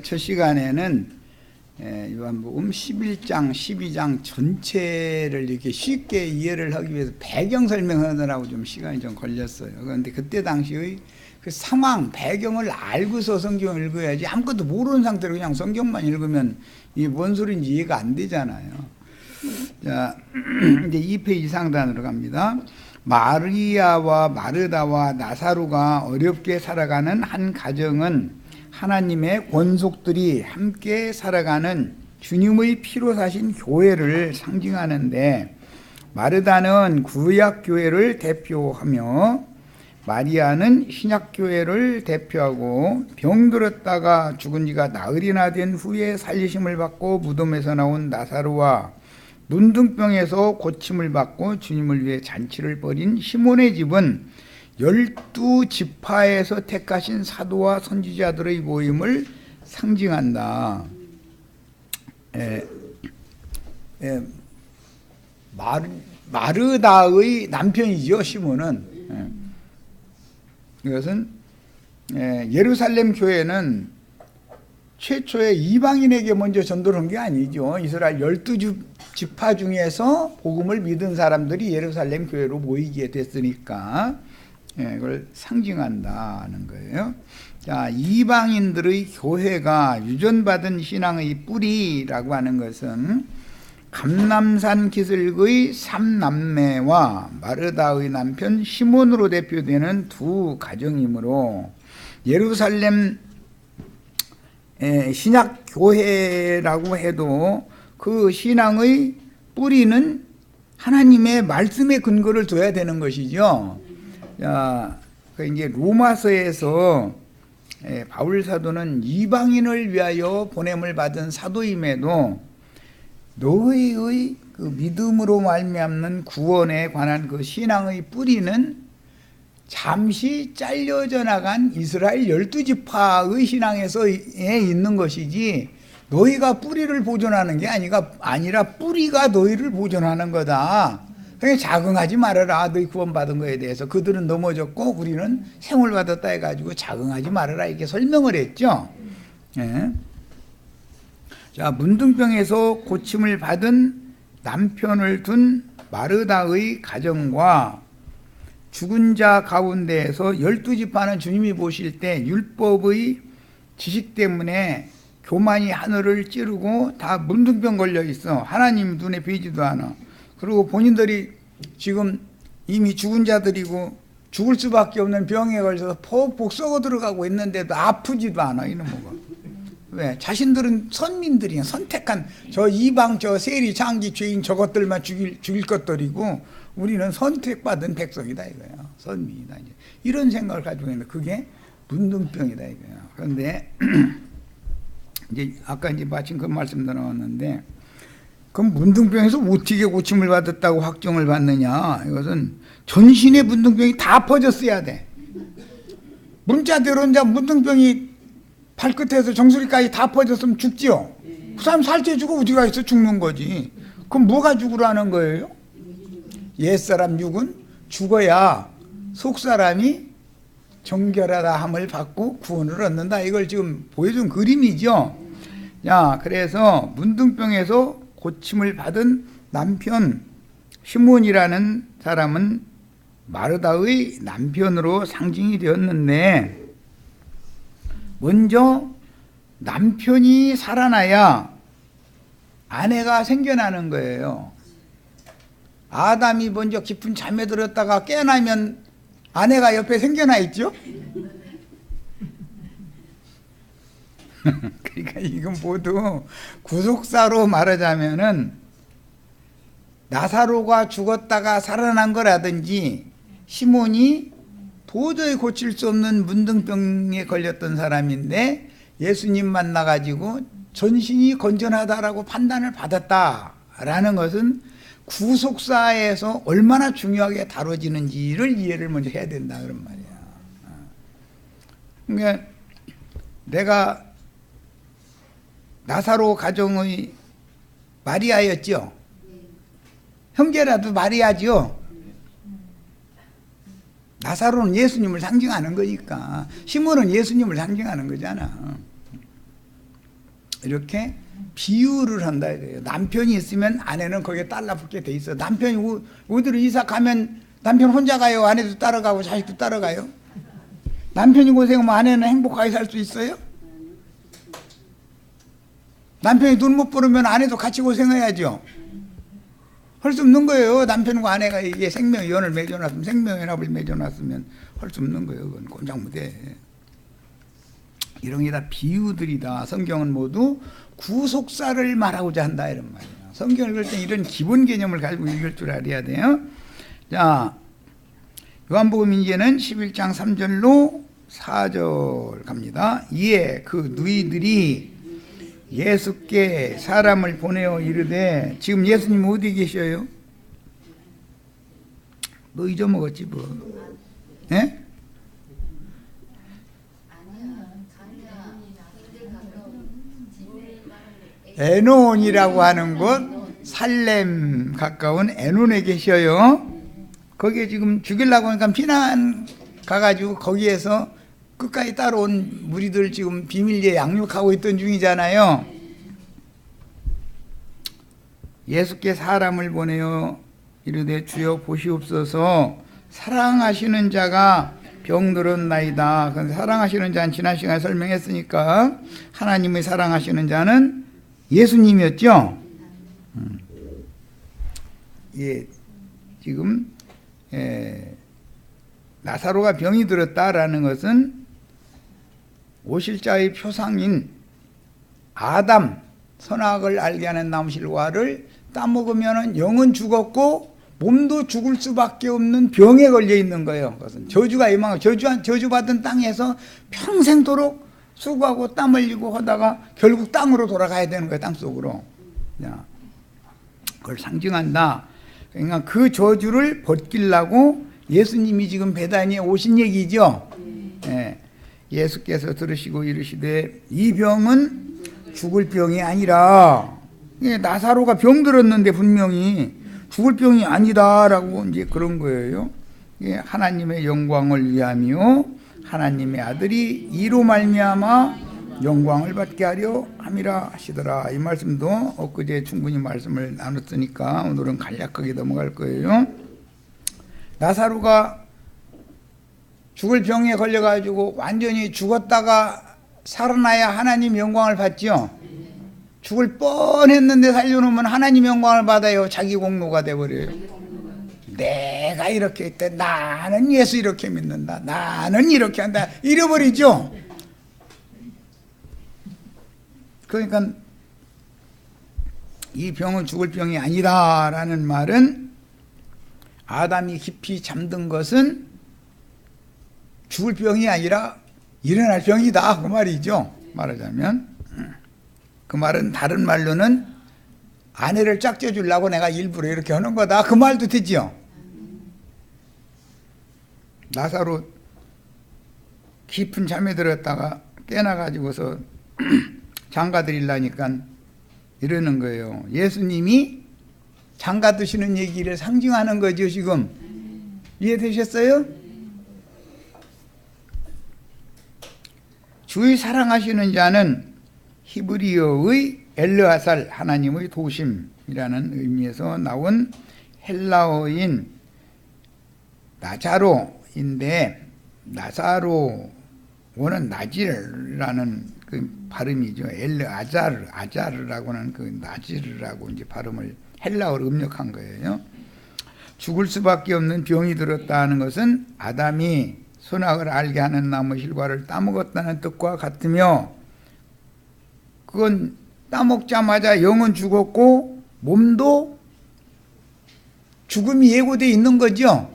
첫 시간에는 요한복음 11장, 12장 전체를 이렇게 쉽게 이해를 하기 위해서 배경 설명하느라고 좀 시간이 좀 걸렸어요. 그런데 그때 당시의 그 상황, 배경을 알고서 성경을 읽어야지 아무것도 모르는 상태로 그냥 성경만 읽으면 이게 뭔 소리인지 이해가 안 되잖아요. 자, 이제 2페이지 상단으로 갑니다. 마리아와 마르다와 나사로가 어렵게 살아가는 한 가정은 하나님의 권속들이 함께 살아가는 주님의 피로 사신 교회를 상징하는데, 마르다는 구약교회를 대표하며 마리아는 신약교회를 대표하고, 병들었다가 죽은 지가 나흘이나 된 후에 살리심을 받고 무덤에서 나온 나사로와 문둥병에서 고침을 받고 주님을 위해 잔치를 벌인 시몬의 집은 12지파에서 택하신 사도와 선지자들의 모임을 상징한다. 마르다의 남편이죠, 시몬은. 이것은 예루살렘 교회는 최초에 이방인에게 먼저 전도를 한 게 아니죠. 이스라엘 12지파 중에서 복음을 믿은 사람들이 예루살렘 교회로 모이게 됐으니까 그걸 상징한다는 거예요. 자, 이방인들의 교회가 유전받은 신앙의 뿌리라고 하는 것은 감람산 기슭의 삼남매와 마르다의 남편 시몬으로 대표되는 두 가정이므로, 예루살렘 신약교회라고 해도 그 신앙의 뿌리는 하나님의 말씀에 근거를 둬야 되는 것이죠. 자, 이제 로마서에서 바울 사도는 이방인을 위하여 보냄을 받은 사도임에도 너희의 그 믿음으로 말미암는 구원에 관한 그 신앙의 뿌리는 잠시 잘려져 나간 이스라엘 12지파의 신앙에서 있는 것이지, 너희가 뿌리를 보존하는 게 아니라 뿌리가 너희를 보존하는 거다. 그러니까 자긍하지 말아라. 너희 구원받은 거에 대해서. 그들은 넘어졌고 우리는 생을 받았다 해가지고 자긍하지 말아라, 이렇게 설명을 했죠. 자, 문둥병에서 고침을 받은 남편을 둔 마르다의 가정과 죽은 자 가운데에서 12지파는 주님이 보실 때 율법의 지식 때문에 교만이 하늘을 찌르고 다 문둥병 걸려 있어. 하나님 눈에 보이지도 않아. 그리고 본인들이 지금 이미 죽은 자들이고 죽을 수밖에 없는 병에 걸려서 퍽퍽 썩어 들어가고 있는데도 아프지도 않아, 이놈아가. 왜? 자신들은 선민들이야. 선택한 저 이방, 저 세리, 장기, 죄인 저것들만 죽일 것들이고, 우리는 선택받은 백성이다 이거야. 선민이다. 이런 생각을 가지고 있는데 그게 문둥병이다 이거야. 그런데 이제 아까 이제 마침 그 말씀도 나왔는데, 그럼 문둥병에서 어떻게 고침을 받았다고 확정을 받느냐? 이것은 전신의 문둥병이 다 퍼졌어야 돼. 문자대로 이제 문둥병이 발끝에서 정수리까지 다 퍼졌으면 죽지요. 그 사람 살쪄 죽어 어디가 있어? 죽는 거지. 그럼 뭐가 죽으라는 거예요? 옛사람 육은 죽어야 속사람이 정결하다 함을 받고 구원을 얻는다. 이걸 지금 보여준 그림이죠. 자, 그래서 문둥병에서 고침을 받은 남편 시몬이라는 사람은 마르다의 남편으로 상징이 되었는데, 먼저 남편이 살아나야 아내가 생겨나는 거예요. 아담이 먼저 깊은 잠에 들었다가 깨어나면 아내가 옆에 생겨나 있죠. 그러니까 이건 모두 구속사로 말하자면은 나사로가 죽었다가 살아난 거라든지, 시몬이 도저히 고칠 수 없는 문둥병에 걸렸던 사람인데 예수님 만나가지고 전신이 건전하다라고 판단을 받았다라는 것은 구속사에서 얼마나 중요하게 다뤄지는지를 이해를 먼저 해야 된다 그런 말이야. 그러니까 내가 나사로 가정의 마리아였죠. 형제라도 마리아죠. 나사로는 예수님을 상징하는 거니까, 시몬은 예수님을 상징하는 거잖아. 이렇게 비유를 한다 이거예요. 남편이 있으면 아내는 거기에 달라붙게 돼 있어. 남편이 어디로 이사 가면 남편 혼자 가요? 아내도 따라가고 자식도 따라가요? 남편이 고생하면 아내는 행복하게 살 수 있어요? 남편이 눈 못 부르면 아내도 같이 고생해야죠. 할 수 없는 거예요. 남편과 아내가 이게 생명연을 맺어놨으면, 생명연합을 맺어놨으면 할 수 없는 거예요. 그건 꼼짝 못해. 이런 게 다 비유들이다. 성경은 모두 구속사를 말하고자 한다 이런 말이에요. 성경을 읽을 때 이런 기본 개념을 가지고 읽을 줄 알아야 돼요. 자, 요한복음 이제는 11장 3절로 4절 갑니다. 이에 그 누이들이 예수께 사람을 보내어 이르되, 지금 예수님 어디 계셔요? 너 잊어먹었지 뭐. 예? 에논이라고 하는 곳, 살렘 가까운 에논에 계셔요. 거기에 지금 죽이려고 하니까 피난 가가지고 거기에서 끝까지 따라온 무리들 지금 비밀리에 양육하고 있던 중이잖아요. 예수께 사람을 보내어 이르되 주여 보시옵소서, 사랑하시는 자가 병들었나이다. 그런데 사랑하시는 자는 지난 시간에 설명했으니까 하나님의 사랑하시는 자는 예수님이었죠. 예, 지금 나사로가 병이 들었다라는 것은 오실자의 표상인 아담, 선악을 알게 하는 나무실과를 따먹으면 영은 죽었고 몸도 죽을 수밖에 없는 병에 걸려 있는 거예요. 그것은 저주가 임하고 저주받은 땅에서 평생도록 수고하고 땀 흘리고 하다가 결국 땅으로 돌아가야 되는 거예요. 땅속으로. 그걸 상징한다. 그러니까 그 저주를 벗기려고 예수님이 지금 베다니에 오신 얘기죠. 예수께서 들으시고 이르시되 이 병은 죽을 병이 아니라, 나사로가 병들었는데 분명히 죽을 병이 아니다라고 이제 그런 거예요. 하나님의 영광을 위하며 하나님의 아들이 이로 말미암아 영광을 받게 하려 함이라 하시더라. 이 말씀도 엊그제 충분히 말씀을 나눴으니까 오늘은 간략하게 넘어갈 거예요. 나사로가 죽을 병에 걸려가지고 완전히 죽었다가 살아나야 하나님 영광을 받죠. 죽을 뻔했는데 살려놓으면 하나님 영광을 받아요. 자기 공로가 돼버려요. 내가 이렇게 했대, 나는 예수 이렇게 믿는다, 나는 이렇게 한다, 잃어버리죠. 그러니까 이 병은 죽을 병이 아니다 라는 말은, 아담이 깊이 잠든 것은 죽을 병이 아니라 일어날 병이다 그 말이죠. 말하자면 그 말은 다른 말로는 아내를 짝져 주려고 내가 일부러 이렇게 하는 거다 그 말도 되죠. 나사로 깊은 잠에 들었다가 깨나가지고서 장가 드리려니까 이러는 거예요. 예수님이 장가 드시는 얘기를 상징하는 거죠. 지금 이해되셨어요? 주의 사랑하시는 자는 히브리어의 엘르아살, 하나님의 도심이라는 의미에서 나온 헬라어인 나자로인데, 나사로는 나질라는 그 발음이죠. 아자르라고는 그 나질이라고 이제 발음을 헬라어로 음력한 거예요. 죽을 수밖에 없는 병이 들었다는 것은 아담이 선악을 알게 하는 나무 실과를 따먹었다는 뜻과 같으며, 그건 따먹자마자 영은 죽었고 몸도 죽음이 예고되어 있는 거죠.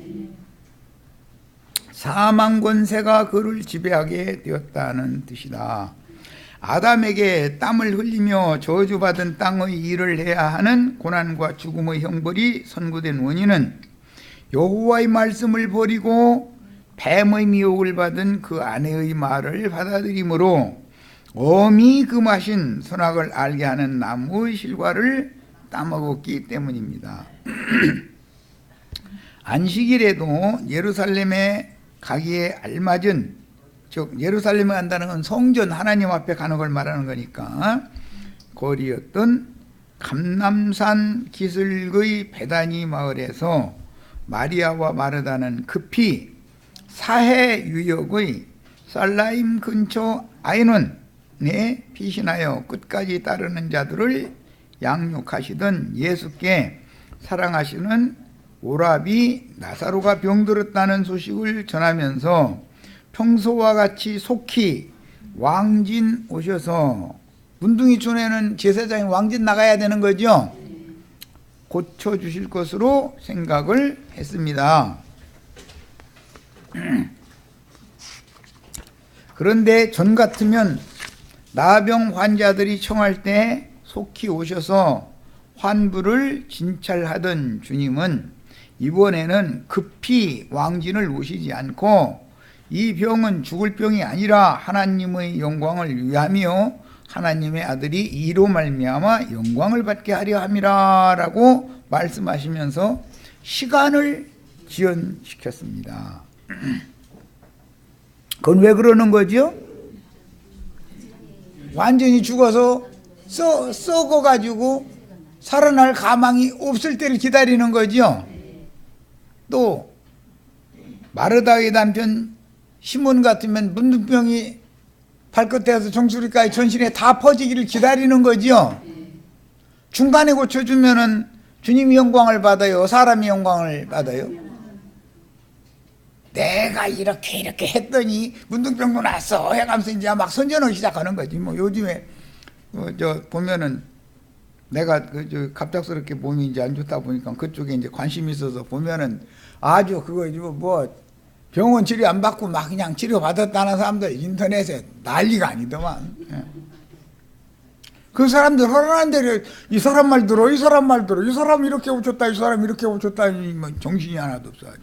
사망 권세가 그를 지배하게 되었다는 뜻이다. 아담에게 땀을 흘리며 저주받은 땅의 일을 해야 하는 고난과 죽음의 형벌이 선고된 원인은 여호와의 말씀을 버리고 뱀의 미혹을 받은 그 아내의 말을 받아들이므로 엄히 금하신 선악을 알게 하는 나무의 실과를 따먹었기 때문입니다. 안식일에도 예루살렘에 가기에 알맞은, 즉 예루살렘에 간다는 건 성전 하나님 앞에 가는 걸 말하는 거니까 거리였던 감람산 기슭의 베다니 마을에서 마리아와 마르다는 급히 사해 유역의 살라임 근처 아이논에 피신하여 끝까지 따르는 자들을 양육하시던 예수께 사랑하시는 오라비 나사로가 병들었다는 소식을 전하면서 평소와 같이 속히 왕진 오셔서 문둥이촌에는 제사장이 왕진 나가야 되는 거죠. 고쳐주실 것으로 생각을 했습니다. 그런데 전 같으면 나병 환자들이 청할 때 속히 오셔서 환부를 진찰하던 주님은 이번에는 급히 왕진을 오시지 않고 이 병은 죽을 병이 아니라 하나님의 영광을 위하며 하나님의 아들이 이로 말미암아 영광을 받게 하려 함이라 라고 말씀하시면서 시간을 지연시켰습니다. 그건 왜 그러는 거죠? 완전히 죽어서 썩어가지고 살아날 가망이 없을 때를 기다리는 거죠. 또 마르다의 남편 시몬 같으면 문둥병이 발끝에서 정수리까지 전신에 다 퍼지기를 기다리는 거죠. 중간에 고쳐주면은 주님이 영광을 받아요? 사람이 영광을 받아요? 내가 이렇게 했더니 문둥병도 났어 해가면서 이제 막 선전을 시작하는 거지. 뭐 요즘에 보면은 내가 갑작스럽게 몸이 이제 안 좋다 보니까 그쪽에 이제 관심이 있어서 보면은 아주 그거 뭐 병원 치료 안 받고 막 그냥 치료 받았다는 사람들 인터넷에 난리가 아니더만. 그 사람들 허락한 대로 이 사람 말 들어, 이 사람 말 들어, 이 사람 이렇게 오셨다, 이 사람 이렇게 오셨다, 뭐 정신이 하나도 없어 아주.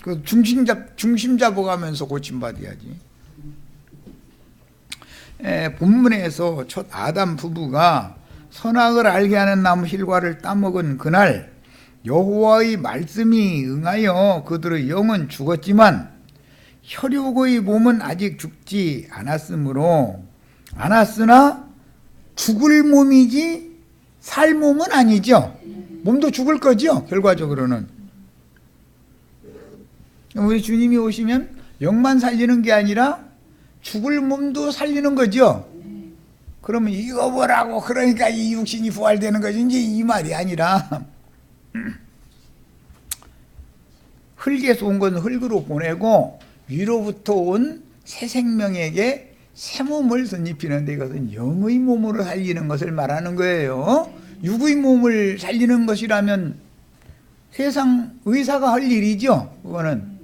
그 중심 잡아가면서 고침받아야지. 본문에서 첫 아담 부부가 선악을 알게 하는 나무 실과를 따먹은 그날 여호와의 말씀이 응하여 그들의 영은 죽었지만 혈육의 몸은 아직 죽지 않았으나 죽을 몸이지 살 몸은 아니죠. 몸도 죽을 거죠. 결과적으로는 우리 주님이 오시면 영만 살리는 게 아니라 죽을 몸도 살리는 거죠. 그러면 이거 뭐라고 그러니까 이 육신이 부활되는 거지 이제 이 말이 아니라 흙에서 온 건 흙으로 보내고 위로부터 온 새 생명에게 새 몸을 선입히는데 이것은 영의 몸으로 살리는 것을 말하는 거예요. 육의 몸을 살리는 것이라면 세상 의사가 할 일이죠. 그거는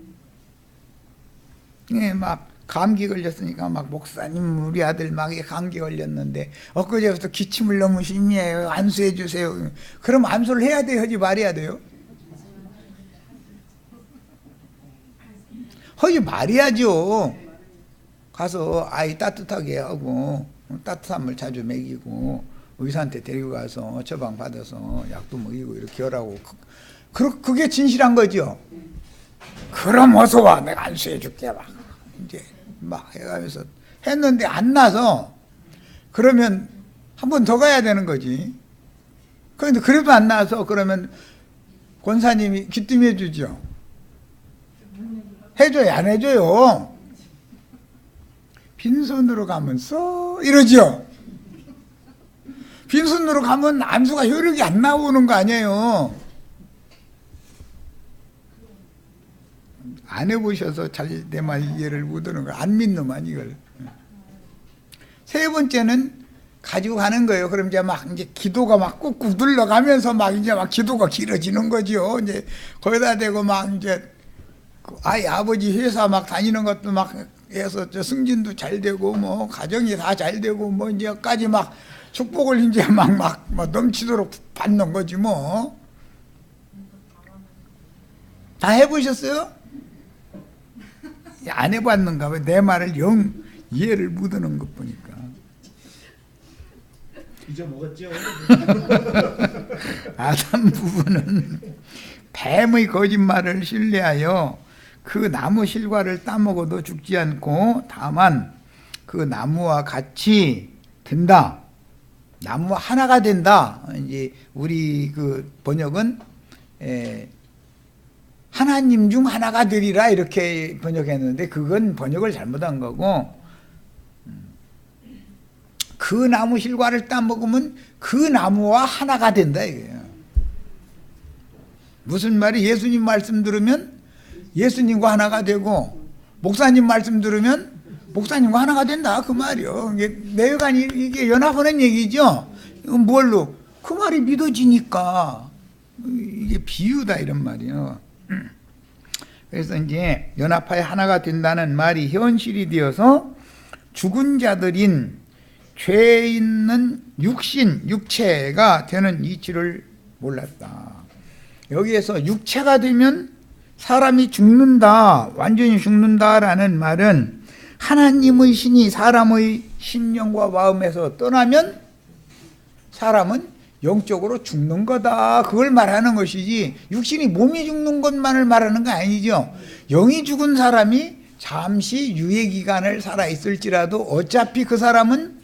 막 감기 걸렸으니까 막 목사님 우리 아들 막 감기 걸렸는데 엊그제부터 기침을 너무 심히 해요. 안수해 주세요. 그럼 안수를 해야 돼요? 하지 말아야 돼요? 하지 말아야죠. 가서 아이 따뜻하게 하고 따뜻한 물 자주 먹이고 의사한테 데리고 가서 처방 받아서 약도 먹이고 이렇게 하라고. 그게 진실한 거죠. 그럼 어서 와 내가 안수해 줄게 막 이제 막 해가면서 했는데 안 나서 그러면 한 번 더 가야 되는 거지. 그런데 그래도 안 나서 그러면 권사님이 귀뜸해 주죠. 해줘요 안 해줘요? 빈손으로 가면 이러죠. 빈손으로 가면 안수가 효력이 안 나오는 거 아니에요. 안 해보셔서 잘 내 말 이해를 못하는 걸 안 믿는만 이걸. 세 번째는 가지고 가는 거예요. 그럼 이제 막 이제 기도가 막 꾹꾹 눌러가면서 막 이제 막 기도가 길어지는 거죠. 이제 거기다 대고 막 이제 아이 아버지 회사 막 다니는 것도 막 해서 승진도 잘 되고 뭐 가정이 다 잘 되고 뭐 이제까지 막 축복을 이제 막 넘치도록 받는 거지 뭐. 다 해보셨어요? 안 해봤는가 봐. 내 말을 영 이해를 못하는 것 보니까. 잊어먹었죠. 아담 부부는 뱀의 거짓말을 신뢰하여 그 나무 실과를 따먹어도 죽지 않고 다만 그 나무와 같이 된다. 나무 하나가 된다. 이제 우리 그 번역은 하나님 중 하나가 되리라 이렇게 번역했는데 그건 번역을 잘못한 거고, 그 나무 실과를 따먹으면 그 나무와 하나가 된다 이거예요. 무슨 말이, 예수님 말씀 들으면 예수님과 하나가 되고 목사님 말씀 들으면 목사님과 하나가 된다 그 말이요. 이게 내외간이 이게 연합하는 얘기죠. 이건 뭘로? 그 말이 믿어지니까. 이게 비유다 이런 말이요. 그래서 이제 연합하여 하나가 된다는 말이 현실이 되어서 죽은 자들인 죄 있는 육체가 되는 이치를 몰랐다. 여기에서 육체가 되면 사람이 죽는다, 완전히 죽는다라는 말은 하나님의 신이 사람의 심령과 마음에서 떠나면 사람은 영적으로 죽는 거다, 그걸 말하는 것이지 육신이 몸이 죽는 것만을 말하는 거 아니죠. 영이 죽은 사람이 잠시 유예기간을 살아있을지라도 어차피 그 사람은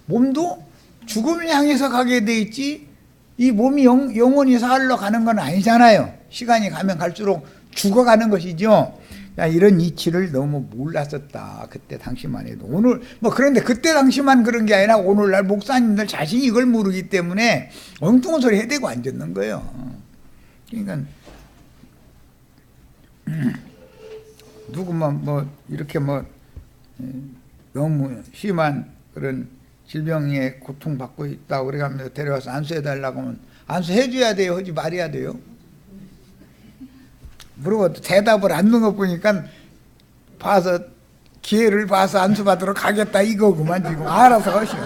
몸도 죽음을 향해서 가게 돼 있지 이 몸이 영원히 살러 가는 건 아니잖아요. 시간이 가면 갈수록 죽어가는 것이죠. 야, 이런 이치를 너무 몰랐었다. 그때 당시만 해도. 오늘 그런데 그때 당시만 그런 게 아니라 오늘날 목사님들 자신이 이걸 모르기 때문에 엉뚱한 소리 해대고 앉았는 거예요. 그러니까 누구만 이렇게 너무 심한 그런 질병에 고통받고 있다고 그래가면서 데려와서 안수해달라고 하면 안수해줘야 돼요? 하지 말아야 돼요? 물어봐도 대답을 안 넣는 거 보니까 기회를 봐서 안수받으러 가겠다 이거구만. 지금 알아서 하시오.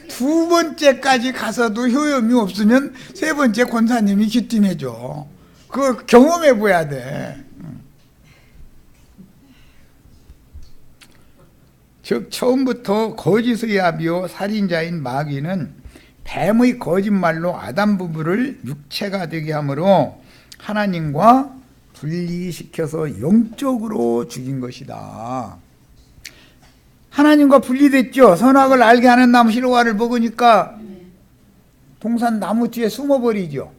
두 번째까지 가서도 효험이 없으면 세 번째 권사님이 귀띔해줘. 그거 경험해 봐야 돼. 즉 처음부터 거짓의 아비요 살인자인 마귀는 뱀의 거짓말로 아담 부부를 육체가 되게 하므로 하나님과 분리시켜서 영적으로 죽인 것이다. 하나님과 분리됐죠. 선악을 알게 하는 나무 실과를 먹으니까 동산 나무 뒤에 숨어버리죠.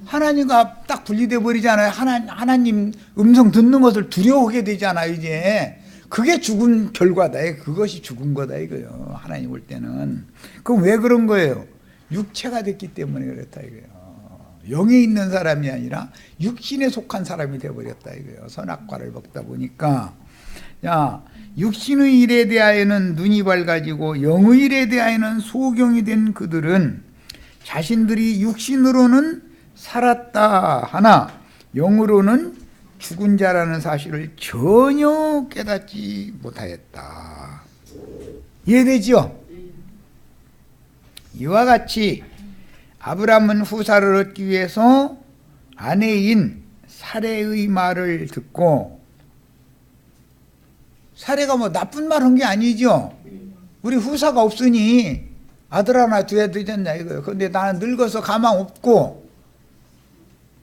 하나님과 딱 분리돼 버리잖아요. 하나님 음성 듣는 것을 두려워하게 되잖아요. 이제 그게 죽은 결과다. 그것이 죽은 거다 이거요. 하나님 볼 때는. 그럼 왜 그런 거예요? 육체가 됐기 때문에 그렇다 이거예요. 영에 있는 사람이 아니라 육신에 속한 사람이 되어버렸다 이거예요. 선악과를 먹다 보니까. 야, 육신의 일에 대하여는 눈이 밝아지고 영의 일에 대하여는 소경이 된 그들은 자신들이 육신으로는 살았다 하나 영으로는 죽은 자라는 사실을 전혀 깨닫지 못하였다. 이해되죠? 이와 같이 아브라함은 후사를 얻기 위해서 아내인 사레의 말을 듣고, 사레가 나쁜 말 한 게 아니죠. 우리 후사가 없으니 아들 하나 둬야 되잖냐 이거예요. 근데 나는 늙어서 가망 없고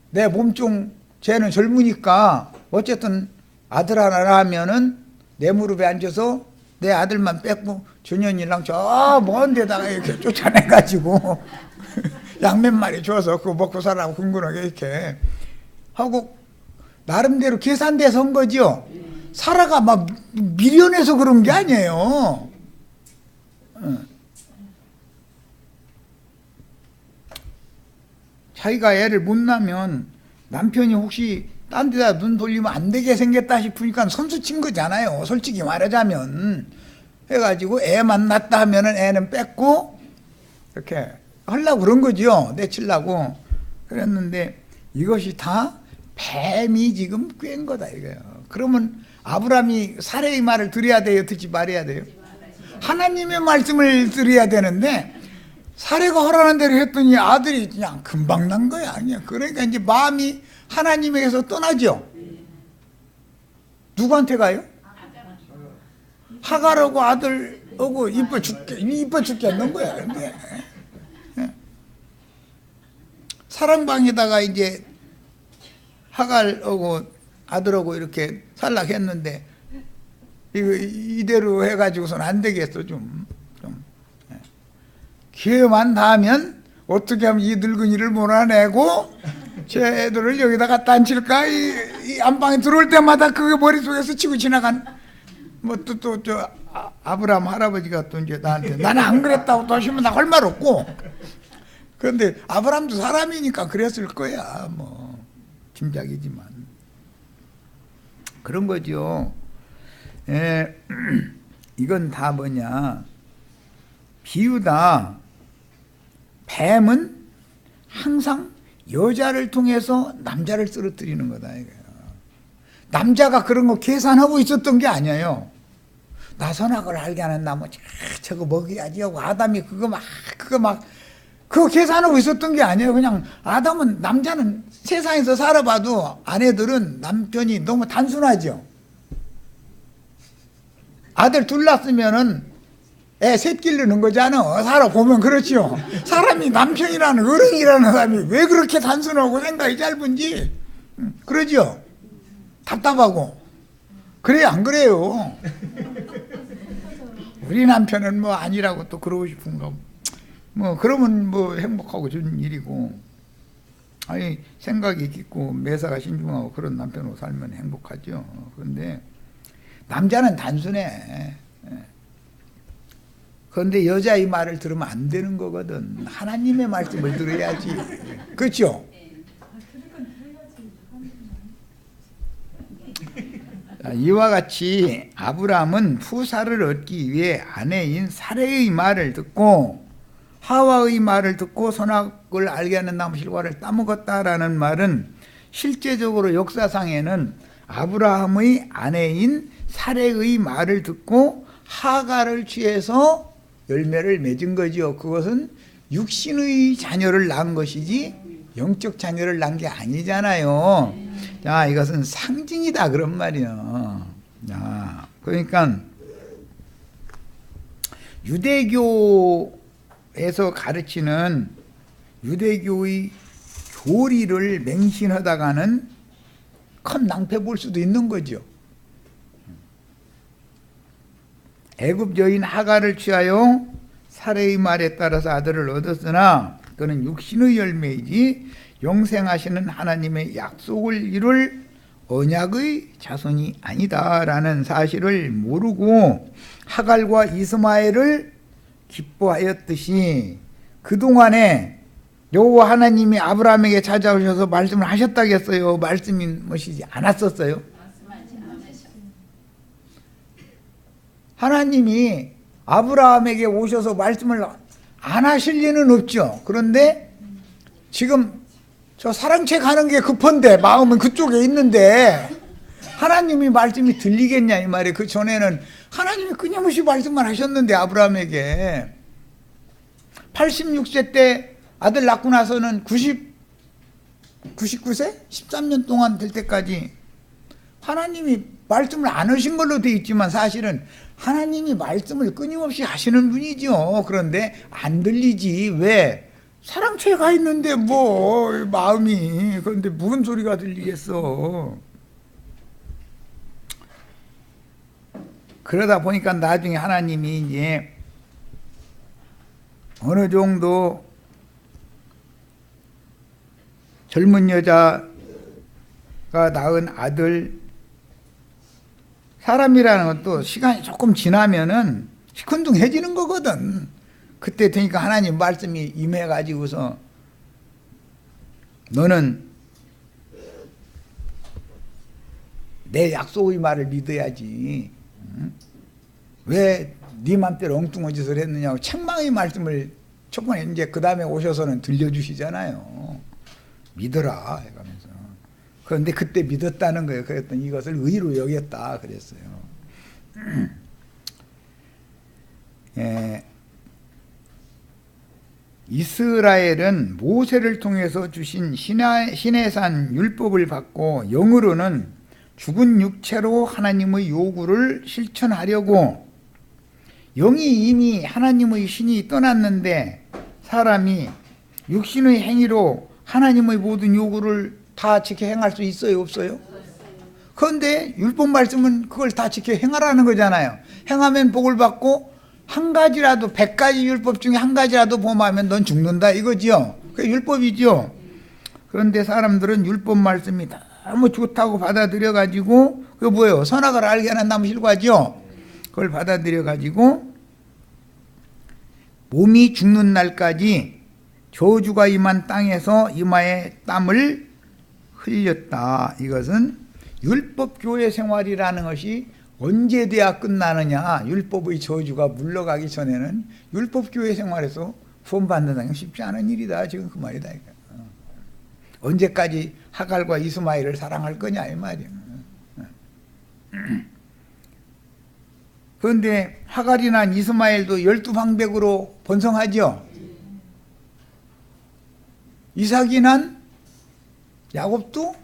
내 몸종 쟤는 젊으니까 어쨌든 아들 하나 하면은 내 무릎에 앉아서 내 아들만 뺏고 준현이랑 저 먼 데다가 이렇게 쫓아내가지고 양 몇 마리 줘서 그거 먹고 살라고 궁금하게 이렇게 하고 나름대로 계산돼서 한 거죠. 사라가 미련해서 그런 게 아니에요. 자기가 애를 못 낳으면 남편이 혹시 딴 데다 눈 돌리면 안 되게 생겼다 싶으니까 선수 친 거잖아요. 솔직히 말하자면. 해가지고 애만 낳다 하면은 애는 뺏고 이렇게 하려고 그런 거죠. 내치려고. 그랬는데 이것이 다 뱀이 지금 꿰은 거다 이거예요. 그러면 아브라함이 사레의 말을 들어야 돼요? 듣지 말아야 돼요? 하나님의 말씀을 들어야 되는데 사레가 허락하는 대로 했더니 아들이 그냥 금방 난 거야. 그냥. 그러니까 이제 마음이 하나님에게서 떠나죠. 누구한테 가요? 하갈하고 아들하고 이뻐 죽겠는 거야. 근데 사랑방에다가 이제 하갈하고 아들하고 이렇게 살락했는데 이대로 해가지고서는 안 되겠어. 좀 기회만 닿으면 어떻게 하면 이 늙은이를 몰아내고 쟤들을 여기다 갖다 앉힐까? 이 안방에 들어올 때마다 그게 머릿속에서 치고 지나간 뭐 또 저 아브라함 할아버지가 또 이제 나한테 나는 안 그랬다고 또 하시면 나 할 말 없고. 그런데 아브라함도 사람이니까 그랬을 거야. 뭐 짐작이지만 그런 거죠. 이건 다 뭐냐, 비유다. 뱀은 항상 여자를 통해서 남자를 쓰러뜨리는 거다 이거야. 남자가 그런 거 계산하고 있었던 게 아니에요. 나 선악을 알게 하는 나무 저거 먹여야지 하고 아담이 그거 계산하고 있었던 게 아니에요. 그냥 아담은, 남자는 세상에서 살아봐도 아내들은 남편이 너무 단순하죠. 아들 둘 낳았으면은 애 셋 기르는 거잖아. 살아보면 그렇죠. 사람이, 남편이라는 어른이라는 사람이 왜 그렇게 단순하고 생각이 짧은지 그러죠. 답답하고. 그래요, 안 그래요? 우리 남편은 뭐 아니라고 또 그러고 싶은가. 뭐 그러면 뭐 행복하고 좋은 일이고, 아니 생각이 깊고 매사가 신중하고 그런 남편으로 살면 행복하죠. 그런데 남자는 단순해. 그런데 여자의 말을 들으면 안 되는 거거든. 하나님의 말씀을 들어야지. 그렇죠? 이와 같이 아브라함은 푸사를 얻기 위해 아내인 사레의 말을 듣고 하와의 말을 듣고 선악을 알게 하는 나무 실과를 따먹었다라는 말은 실제적으로 역사상에는 아브라함의 아내인 사레의 말을 듣고 하가를 취해서 열매를 맺은 거죠. 그것은 육신의 자녀를 낳은 것이지 영적 자녀를 낳은 게 아니잖아요. 자, 이것은 상징이다 그런 말이야. 자, 그러니까 유대교에서 가르치는 유대교의 교리를 맹신하다가는 큰 낭패 볼 수도 있는 거죠. 애굽 여인 하가를 취하여 사레의 말에 따라서 아들을 얻었으나 그는 육신의 열매이지 영생하시는 하나님의 약속을 이룰 언약의 자손이 아니다라는 사실을 모르고 하갈과 이스마엘을 기뻐하였듯이 그동안에 여호와 하나님이 아브라함에게 찾아오셔서 말씀을 하셨다겠어요? 말씀이 뭐시지 않았었어요? 하나님이 아브라함에게 오셔서 말씀을 안 하실 리는 없죠. 그런데 지금 저 사랑채 가는 게 급한데 마음은 그쪽에 있는데 하나님이 말씀이 들리겠냐 이 말이에요. 그 전에는 하나님이 끊임없이 말씀만 하셨는데 아브라함에게 86세 때 아들 낳고 나서는 99세? 13년 동안 될 때까지 하나님이 말씀을 안 하신 걸로 되어 있지만 사실은 하나님이 말씀을 끊임없이 하시는 분이죠. 그런데 안 들리지. 왜? 사랑채에 가 있는데 뭐 마음이, 그런데 무슨 소리가 들리겠어. 그러다 보니까 나중에 하나님이 이제 어느 정도 젊은 여자가 낳은 아들, 사람이라는 것도 시간이 조금 지나면은 시큰둥해지는 거거든. 그때 되니까 하나님 말씀이 임해가지고서 너는 내 약속의 말을 믿어야지. 왜 네 맘대로 엉뚱한 짓을 했느냐고 책망의 말씀을 초반에 이제 그 다음에 오셔서는 들려주시잖아요. 믿어라 해가면서. 그런데 그때 믿었다는 거예요. 그랬더니 이것을 의로 여겼다 그랬어요. 이스라엘은 모세를 통해서 주신 시내산 율법을 받고 영으로는 죽은 육체로 하나님의 요구를 실천하려고, 영이 이미 하나님의 신이 떠났는데 사람이 육신의 행위로 하나님의 모든 요구를 다 지켜 행할 수 있어요, 없어요? 그런데 율법 말씀은 그걸 다 지켜 행하라는 거잖아요. 행하면 복을 받고 한 가지라도 100가지 율법 중에 한 가지라도 범하면 넌 죽는다 이거지요. 그게 율법이죠. 그런데 사람들은 율법 말씀이 너무 좋다고 받아들여 가지고 그게 뭐예요? 선악을 알게 하는 나무 실과죠. 그걸 받아들여 가지고 몸이 죽는 날까지 저주가 임한 땅에서 이마에 땀을 흘렸다. 이것은 율법 교회 생활이라는 것이 언제 돼야 끝나느냐. 율법의 저주가 물러가기 전에는 율법 교회 생활에서 구원받는다는 건 쉽지 않은 일이다. 지금 그 말이다. 언제까지 하갈과 이스마엘을 사랑할 거냐 이 말이야. 그런데 하갈이나 이스마엘도 12방백으로 번성하죠. 이삭이 난 야곱도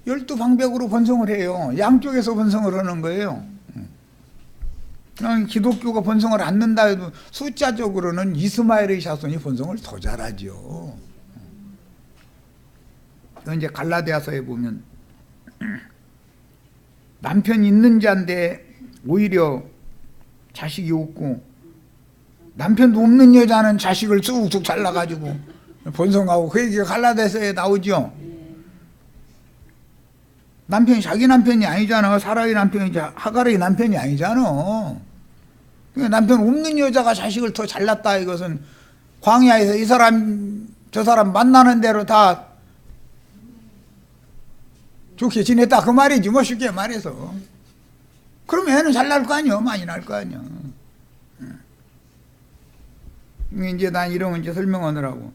12방백으로 번성을 해요. 양쪽에서 번성을 하는 거예요. 그냥 기독교가 번성을 않는다 해도 숫자적으로는 이스마엘의 자손이 번성을 더 잘하죠. 또 이제 갈라디아서에 보면 남편 있는 자인데 오히려 자식이 없고 남편도 없는 여자는 자식을 쑥쑥 잘라가지고 번성하고 그 얘기가 갈라디아서에 나오죠. 남편이 자기 남편이 아니잖아. 사라의 남편이 하갈의 남편이 아니잖아. 그러니까 남편 없는 여자가 자식을 더 잘났다. 이것은 광야에서 이 사람 저 사람 만나는 대로 다 좋게 지냈다 그 말이지 뭐 쉽게 말해서. 그러면 애는 잘 날 거 아니야. 많이 날 거 아니야. 이제 난 이런 거 이제 설명하느라고.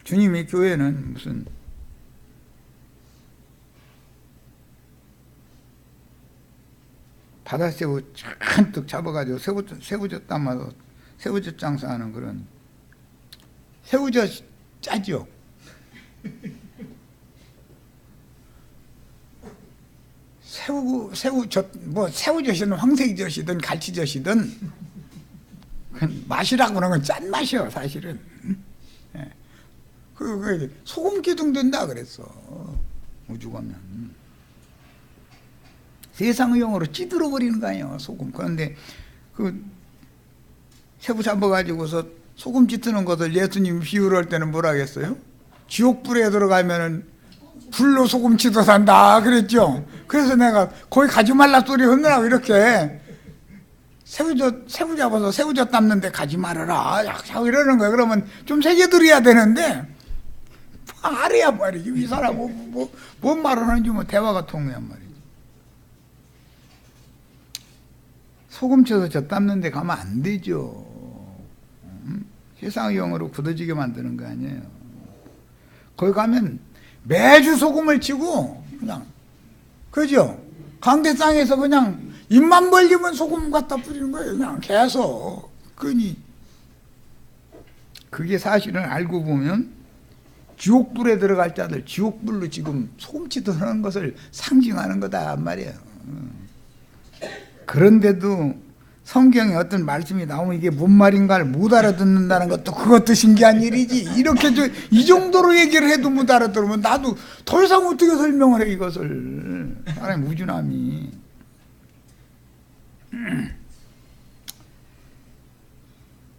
주님의 교회는 무슨 바다새우 잔뜩 잡아가지고 새우젓 담아서 새우젓 장사하는 그런 새우젓 짜죠. 새우젓 뭐 새우젓이든 황새젓이든 갈치젓이든 맛이라고 그러는 건 짠 맛이요 사실은. 그 소금 기둥 된다 그랬어. 우주 가면 세상의 용어로 찌들어 버리는 거 아니에요 소금. 그런데 그 새우 잡아가지고서 소금 찌트는 것을 예수님 비유할 때는 뭐라 했어요? 지옥불에 들어가면은 불로 소금 찌도 산다 그랬죠. 그래서 내가 거기 가지 말라 소리 하느라고 이렇게 새우 잡아서 새우젓 담는데 가지 말아라 이러는 거야. 그러면 좀 새겨들어야 되는데 알아야 말이지. 이 사람 뭔 말을 하는지 뭐 대화가 통해야 말이지. 소금 쳐서 젓 담는 데 가면 안 되죠. 세상의 영어로 굳어지게 만드는 거 아니에요. 거기 가면 매주 소금을 치고 그냥 그죠? 강대상에서 그냥 입만 벌리면 소금 갖다 뿌리는 거예요. 그냥 계속. 그게 사실은 알고 보면 지옥불에 들어갈 자들 지옥불로 지금 소금치듯 하는 것을 상징하는 거다 말이에요. 그런데도 성경에 어떤 말씀이 나오면 이게 뭔 말인가를 못 알아듣는다는 것도 그것도 신기한 일이지. 이렇게 이 정도로 얘기를 해도 못 알아들으면 나도 더 이상 어떻게 설명을 해 이것을. 사람의 무준함이.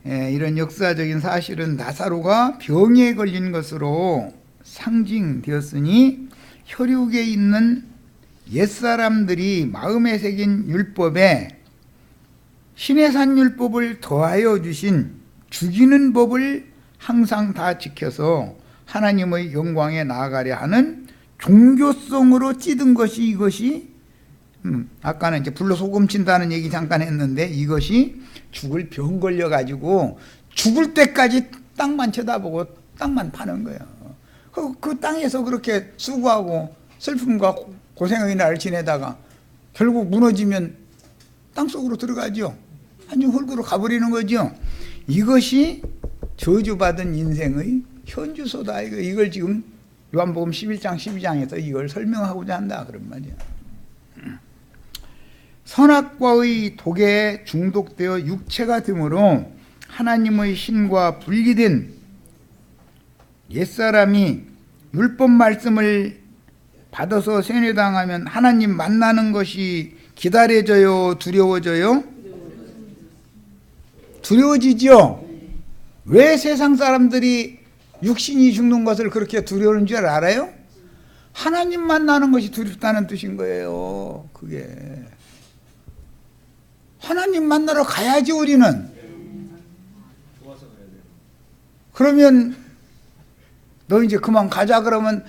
이런 역사적인 사실은 나사로가 병에 걸린 것으로 상징되었으니 혈육에 있는 옛사람들이 마음에 새긴 율법에 신의 산 율법을 더하여 주신 죽이는 법을 항상 다 지켜서 하나님의 영광에 나아가려 하는 종교성으로 찌든 것이 이것이 아까는 이제 불로 소금 친다는 얘기 잠깐 했는데 이것이 죽을 병 걸려 가지고 죽을 때까지 땅만 쳐다보고 땅만 파는 거예요. 그 땅에서 그렇게 수고하고 슬픔과 고생의 날을 지내다가 결국 무너지면 땅속으로 들어가죠. 한중 흙으로 가버리는 거죠. 이것이 저주받은 인생의 현주소다. 이걸 지금 요한복음 11장 12장에서 이걸 설명하고자 한다 그런 말이야. 선악과의 독에 중독되어 육체가 되므로 하나님의 신과 분리된 옛사람이 율법 말씀을 받아서 세뇌당하면 하나님 만나는 것이 기다려져요? 두려워져요? 두려워지죠? 왜 세상 사람들이 육신이 죽는 것을 그렇게 두려워하는 줄 알아요? 하나님 만나는 것이 두렵다는 뜻인 거예요. 그게 하나님 만나러 가야지 우리는. 그러면 너 이제 그만 가자 그러면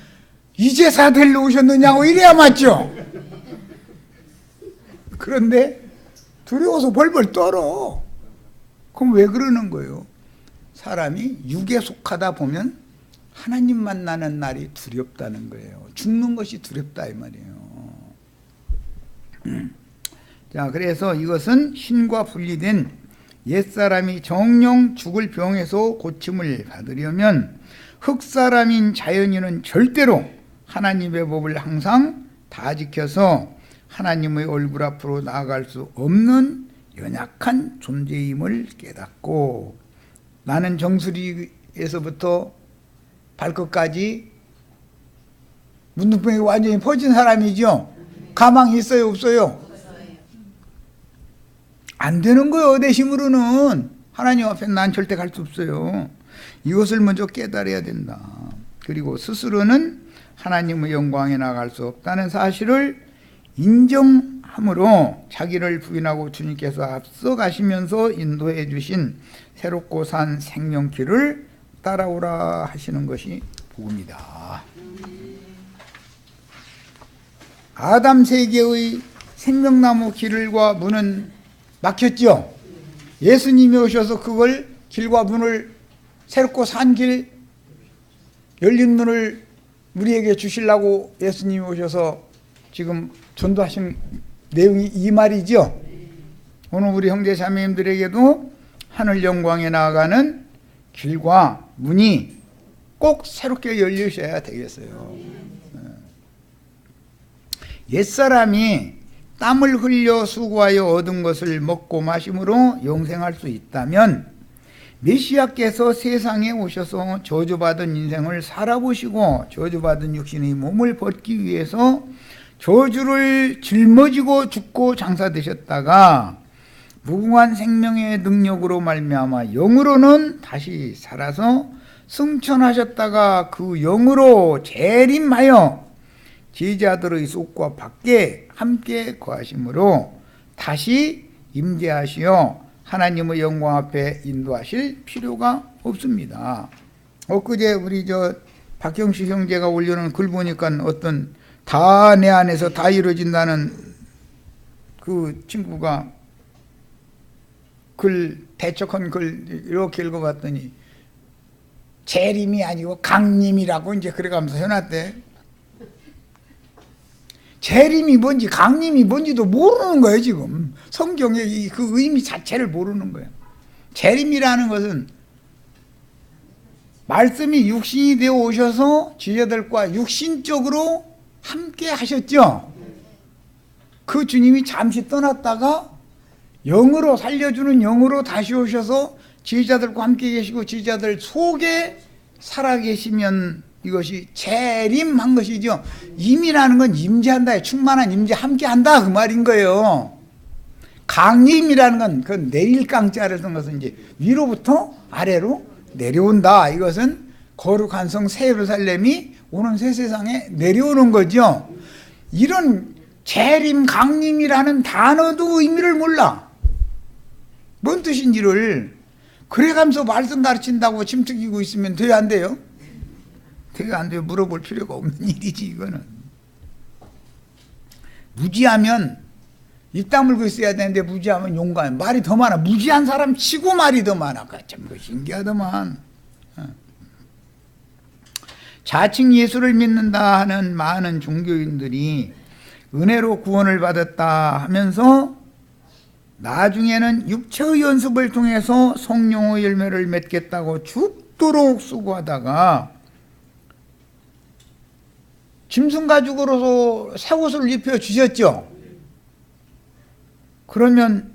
이제 사대로 오셨느냐고 이래야 맞죠? 그런데 두려워서 벌벌 떨어. 그럼 왜 그러는 거예요? 사람이 육에 속하다 보면 하나님 만나는 날이 두렵다는 거예요. 죽는 것이 두렵다 이 말이에요. 자, 그래서 이것은 신과 분리된 옛사람이 정령 죽을 병에서 고침을 받으려면 흙사람인 자연인은 절대로 하나님의 법을 항상 다 지켜서 하나님의 얼굴 앞으로 나아갈 수 없는 연약한 존재임을 깨닫고, 나는 정수리에서부터 발끝까지 문둥병이 완전히 퍼진 사람이죠. 가망이 있어요, 없어요? 안 되는 거예요. 내 힘으로는 하나님 앞에 난 절대 갈 수 없어요. 이것을 먼저 깨달아야 된다. 그리고 스스로는 하나님의 영광에 나갈 수 없다는 사실을 인정함으로 자기를 부인하고 주님께서 앞서 가시면서 인도해 주신 새롭고 산 생명길을 따라오라 하시는 것이 복음이다. 아담 세계의 생명나무 길과 문은 막혔죠. 예수님이 오셔서 그걸 길과 문을 새롭고 산 길, 열린 문을 우리에게 주시려고 예수님이 오셔서 지금 전도하신 내용이 이 말이죠. 오늘 우리 형제 자매님들에게도 하늘 영광에 나아가는 길과 문이 꼭 새롭게 열리셔야 되겠어요. 옛사람이 땀을 흘려 수고하여 얻은 것을 먹고 마심으로 영생할 수 있다면 메시아께서 세상에 오셔서 저주받은 인생을 살아보시고 저주받은 육신의 몸을 벗기 위해서 저주를 짊어지고 죽고 장사되셨다가 무궁한 생명의 능력으로 말미암아 영으로는 다시 살아서 승천하셨다가 그 영으로 재림하여 제자들의 속과 밖에 함께 거하심으로 다시 임재하시어 하나님의 영광 앞에 인도하실 필요가 없습니다. 엊그제 우리 박형식 형제가 올려놓은 글 보니까 어떤 다 내 안에서 다 이루어진다는 그 친구가 글 대척한 글 이렇게 읽어봤더니 재림이 아니고 강림이라고 이제 그래가면서 해놨대. 재림이 뭔지 강림이 뭔지도 모르는 거예요. 지금 성경의 그 의미 자체를 모르는 거예요. 재림이라는 것은 말씀이 육신이 되어 오셔서 제자들과 육신적으로 함께 하셨죠. 그 주님이 잠시 떠났다가 영으로 살려주는 영으로 다시 오셔서 제자들과 함께 계시고 제자들 속에 살아계시면 이것이 재림한 것이죠. 임이라는 건 임재한다, 충만한 임재, 함께한다 그 말인 거예요. 강림이라는 건 그 내릴 강자를 쓴 것은 이제 위로부터 아래로 내려온다. 이것은 거룩한 성 새 예루살렘이 오는 새 세상에 내려오는 거죠. 이런 재림, 강림이라는 단어도 의미를 몰라. 뭔 뜻인지를. 그래가면서 말씀 가르친다고 침투기고 있으면 돼야 안 돼요? 돼야 안 돼요. 물어볼 필요가 없는 일이지 이거는. 무지하면 입 다물고 있어야 되는데 무지하면 용감. 말이 더 많아. 무지한 사람 치고 말이 더 많아. 참 신기하더만. 자칭 예수를 믿는다 하는 많은 종교인들이 은혜로 구원을 받았다 하면서 나중에는 육체의 연습을 통해서 성령의 열매를 맺겠다고 죽도록 수고하다가 짐승 가죽으로서 새 옷을 입혀 주셨죠. 그러면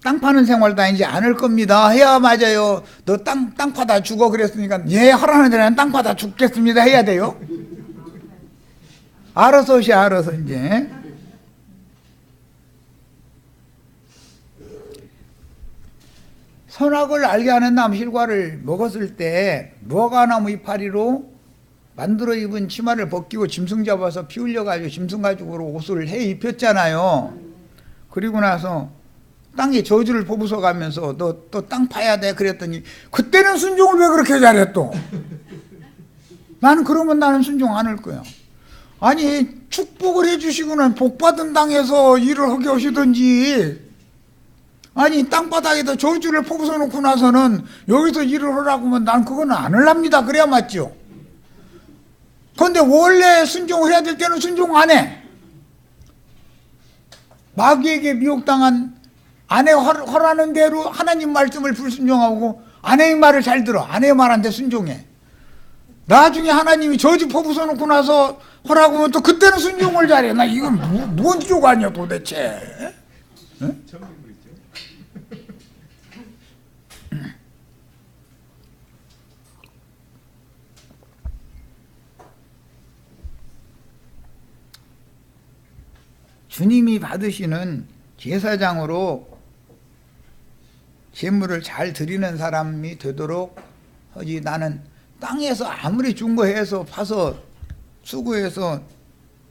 땅 파는 생활 다니지 않을 겁니다. 해야 맞아요. 너 땅 파다 죽어 그랬으니까 예 하라는 대로 땅 파다 죽겠습니다 해야 돼요. 알아서 시 알아서 이제. 선악을 알게 하는 남 실과를 먹었을 때 무화과나무 이파리로 만들어 입은 치마를 벗기고 짐승 잡아서 피 흘려가지고 짐승 가죽으로 옷을 해 입혔잖아요. 그리고 나서 땅에 저주를 퍼부숴 가면서 너 또 땅 파야 돼 그랬더니 그때는 순종을 왜 그렇게 잘해 또? 나는 그러면 나는 순종 안 할 거야. 아니 축복을 해주시고는 복받은 땅에서 일을 하게 하시든지, 아니 땅바닥에다 저주를 퍼부숴 놓고 나서는 여기서 일을 하라고 하면 난 그거는 안 하랍니다. 그래야 맞죠. 그런데 원래 순종을 해야 될 때는 순종 안 해. 마귀에게 미혹당한 아내 허라는 대로 하나님 말씀을 불순종하고 아내의 말을 잘 들어. 아내의 말한테 순종해. 나중에 하나님이 저주 퍼부숴 놓고 나서 허라고 하면 또 그때는 순종을 잘해. 나 이건 뭔 쪽 아니야 도대체. 응? 주님이 받으시는 제사장으로 제물을 잘 드리는 사람이 되도록 하지, 나는 땅에서 아무리 준 거 해서 파서 수고해서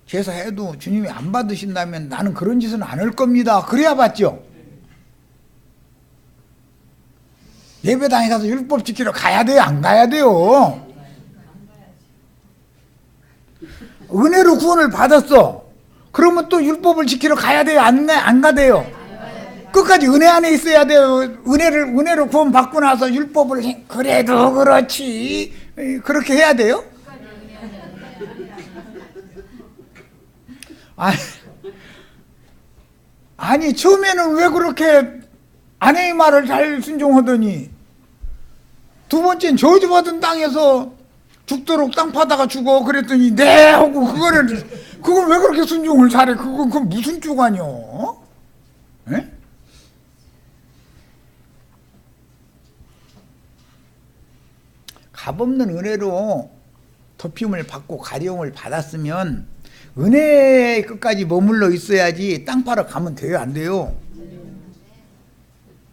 제사해도 주님이 안 받으신다면 나는 그런 짓은 안 할 겁니다. 그래야 받죠. 예배당에 가서 율법 지키러 가야 돼요? 안 가야 돼요? 은혜로 구원을 받았어. 그러면 또 율법을 지키러 가야 돼요? 안 가돼요? 끝까지 은혜 안에 있어야 돼요. 은혜로 구원 받고 나서 율법을 그래도 그렇지 그렇게 해야 돼요? 아니 처음에는 왜 그렇게 아내의 말을 잘 순종하더니 두 번째는 저주받은 땅에서 죽도록 땅 파다가 죽어 그랬더니 네 하고 그걸 왜 그렇게 순종을 잘해? 그건 무슨 쪽 아니요? 예? 값없는 은혜로 덮임을 받고 가려움을 받았으면 은혜의 끝까지 머물러 있어야지 땅 파러 가면 돼요? 안 돼요?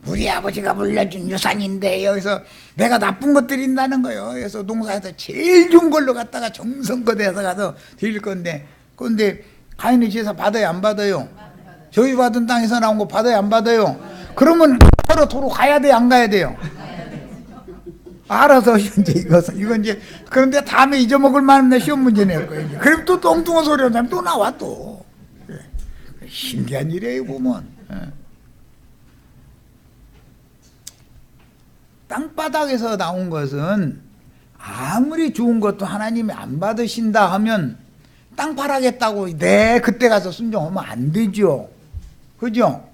우리 아버지가 물려준 유산인데 여기서 내가 나쁜 것 드린다는 거예요. 그래서 농사에서 제일 좋은 걸로 갖다가 정성껏 해서 가서 드릴 건데, 그런데 가인의 제사 받아요? 안 받아요? 저희 받은 땅에서 나온 거 받아요? 안 받아요? 그러면 서로 도로 가야 돼요? 안 가야 돼요? 알아서 이제 이건 이제 그런데 다음에 잊어먹을 만한 시험 문제 낼 거예요. 그럼 또 엉뚱한 소리 하면 또 나와 또. 신기한 일이에요 보면. 땅바닥에서 나온 것은 아무리 좋은 것도 하나님이 안 받으신다 하면 땅 팔아겠다고 네 그때 가서 순종하면 안 되죠. 그죠?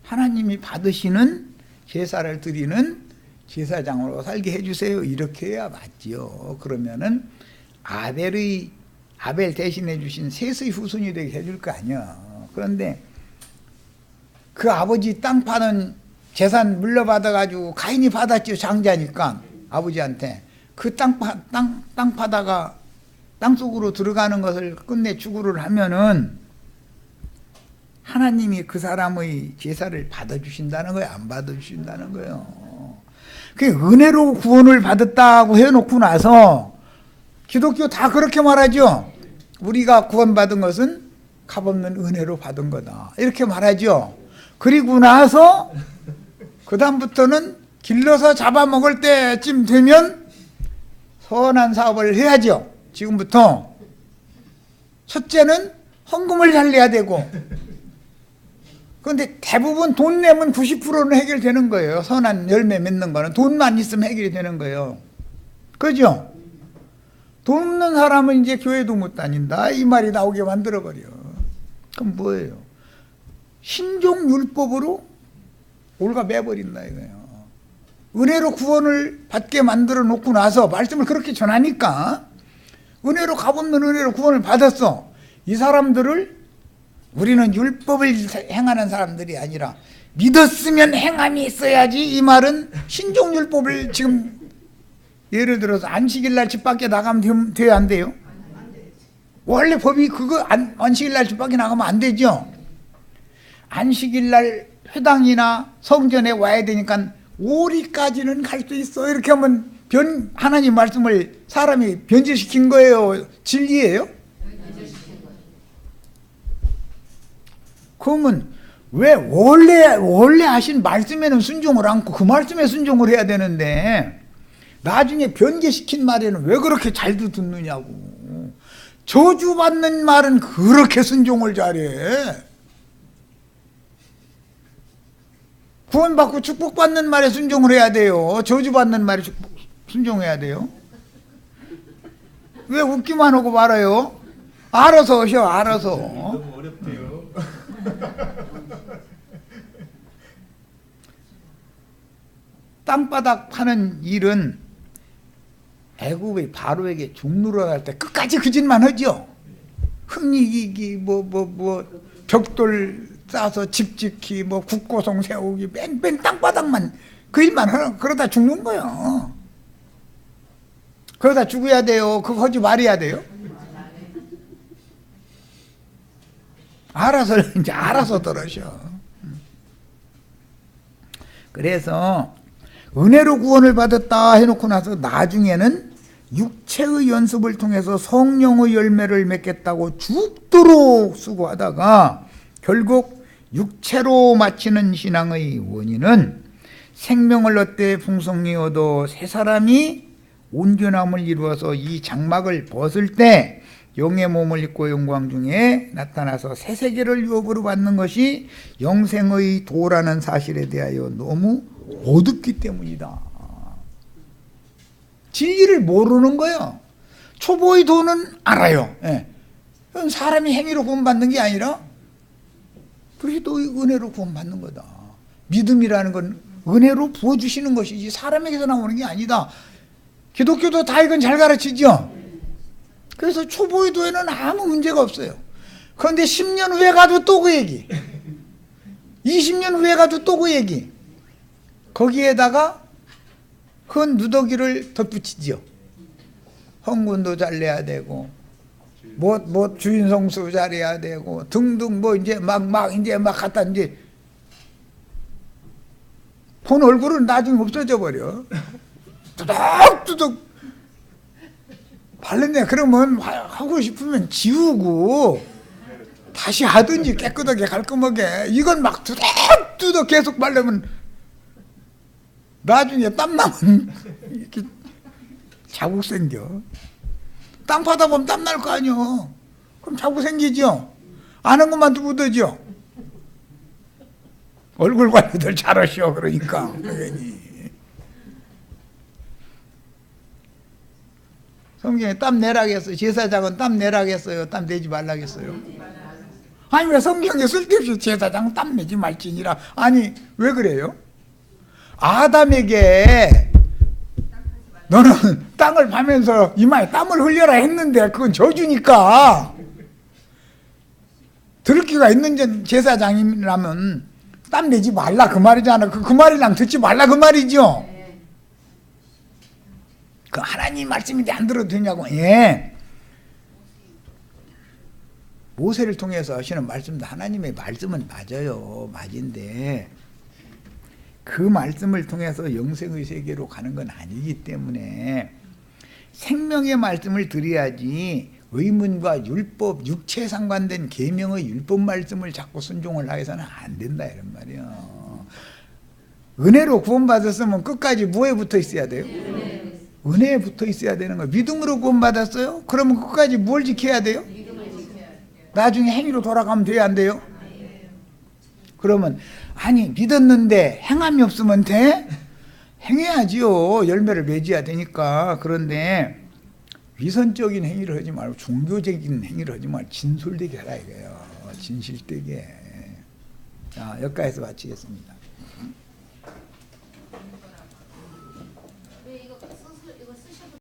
하나님이 받으시는 제사를 드리는 제사장으로 살게 해주세요. 이렇게 해야 맞지요. 그러면은 아벨 대신해 주신 셋의 후손이 되게 해줄 거 아니야. 그런데 그 아버지 땅 파는 재산 물려받아가지고 가인이 받았죠. 장자니까 아버지한테. 그 땅 파다가 땅속으로 들어가는 것을 끝내 추구를 하면은 하나님이 그 사람의 제사를 받아주신다는 거예요? 안 받아주신다는 거예요? 그 은혜로 구원을 받았다고 해놓고 나서 기독교 다 그렇게 말하죠. 우리가 구원받은 것은 값없는 은혜로 받은 거다. 이렇게 말하죠. 그리고 나서 그 다음부터는 길러서 잡아먹을 때쯤 되면 선한 사업을 해야죠. 지금부터. 첫째는 헌금을 잘 내야 되고, 그런데 대부분 돈 내면 90%는 해결되는 거예요. 선한 열매 맺는 거는 돈만 있으면 해결이 되는 거예요. 그죠? 돈 없는 사람은 이제 교회도 못 다닌다 이 말이 나오게 만들어버려. 그럼 뭐예요? 신종율법으로 올가 매버린다 이거예요. 은혜로 구원을 받게 만들어 놓고 나서 말씀을 그렇게 전하니까 은혜로 값없는 은혜로 구원을 받았어. 이 사람들을 우리는 율법을 행하는 사람들이 아니라 믿었으면 행함이 있어야지, 이 말은 신종율법을 지금 예를 들어서 안식일 날 집 밖에 나가면 돼요? 안 돼요? 원래 법이 그거 안식일 날 밖에 나가면 안 되죠. 안식일 날 회당이나 성전에 와야 되니까 오리까지는 갈 수 있어. 이렇게 하면 하나님 말씀을 사람이 변질시킨 거예요? 진리예요? 그러면 왜 원래 하신 말씀에는 순종을 않고 그 말씀에 순종을 해야 되는데 나중에 변개시킨 말에는 왜 그렇게 잘 듣느냐고. 저주받는 말은 그렇게 순종을 잘해. 구원받고 축복받는 말에 순종을 해야 돼요. 저주받는 말에 순종해야 돼요. 왜 웃기만 하고 말아요? 알아서 하셔, 알아서. 너무 어렵대요. 땅바닥 파는 일은 애굽의 바로에게 종로로 갈 때 끝까지 그 짓만 하죠. 흙이기 벽돌 싸서 집 짓기 국고성 세우기 맨 땅바닥만 그 일만 하는. 그러다 죽는 거예요. 그러다 죽어야 돼요. 그거 하지 말아야 돼요. 알아서 들으셔. 그래서 은혜로 구원을 받았다 해놓고 나서 나중에는 육체의 연습을 통해서 성령의 열매를 맺겠다고 죽도록 수고하다가 결국 육체로 마치는 신앙의 원인은 생명을 얻되 풍성히 얻어 새 사람이 온전함을 이루어서 이 장막을 벗을 때 영의 몸을 입고 영광 중에 나타나서 새 세계를 유업으로 받는 것이 영생의 도라는 사실에 대하여 너무 어둡기 때문이다. 진리를 모르는 거예요. 초보의 도는 알아요. 예. 사람이 행위로 구원받는 게 아니라 그리스도의 은혜로 구원받는 거다. 믿음이라는 건 은혜로 부어주시는 것이지 사람에게서 나오는 게 아니다. 기독교도 다 이건 잘 가르치죠. 그래서 초보의 도에는 아무 문제가 없어요. 그런데 10년 후에 가도 또 그 얘기, 20년 후에 가도 또 그 얘기. 거기에다가 그 누더기를 덧붙이죠. 헌금도 잘 내야 되고 주인성수 잘해야 되고 등등 이제 막 갖다 이제 본 얼굴은 나중에 없어져 버려. 뚜덕뚜덕 발랐네. 그러면 하고 싶으면 지우고 다시 하든지 깨끗하게 깔끔하게. 이건 막 뚜덕뚜덕 계속 바르면 나중에 땀 나면 이렇게 자국 생겨. 땅 파다 보면 땀 날 거 아니요. 그럼 자국 생기죠. 아는 것만 묻어죠. 얼굴 관리들 잘하셔. 그러니까 당연히. 성경에 땀 내라겠어요. 제사장은 땀 내라겠어요. 땀 내지 말라겠어요. 아니 왜 성경에 쓸데없이 제사장 땀 내지 말지니라. 아니 왜 그래요? 아담에게 너는 땅을 파면서 이마에 땀을 흘려라 했는데 그건 저주니까. 들을 기가 있는 제사장이라면 땀 내지 말라 그 말이잖아. 그 말이랑 듣지 말라 그 말이죠. 그 하나님 말씀인데 안 들어도 되냐고. 예. 모세를 통해서 하시는 말씀도 하나님의 말씀은 맞아요. 맞은데 그 말씀을 통해서 영생의 세계로 가는 건 아니기 때문에 생명의 말씀을 드려야지 의문과 율법, 육체에 상관된 계명의 율법 말씀을 자꾸 순종을 하해서는 안 된다 이런 말이에요. 은혜로 구원받았으면 끝까지 뭐에 붙어 있어야 돼요? 은혜에 붙어 있어야 되는 거예요. 믿음으로 구원받았어요? 그러면 끝까지 뭘 지켜야 돼요? 나중에 행위로 돌아가면 돼요, 안 돼요? 그러면 아니 믿었는데 행함이 없으면 돼? 행해야지요. 열매를 맺어야 되니까. 그런데 위선적인 행위를 하지 말고 종교적인 행위를 하지 말고 진솔되게 하라 이거예요. 진실되게. 자, 여기까지서 마치겠습니다.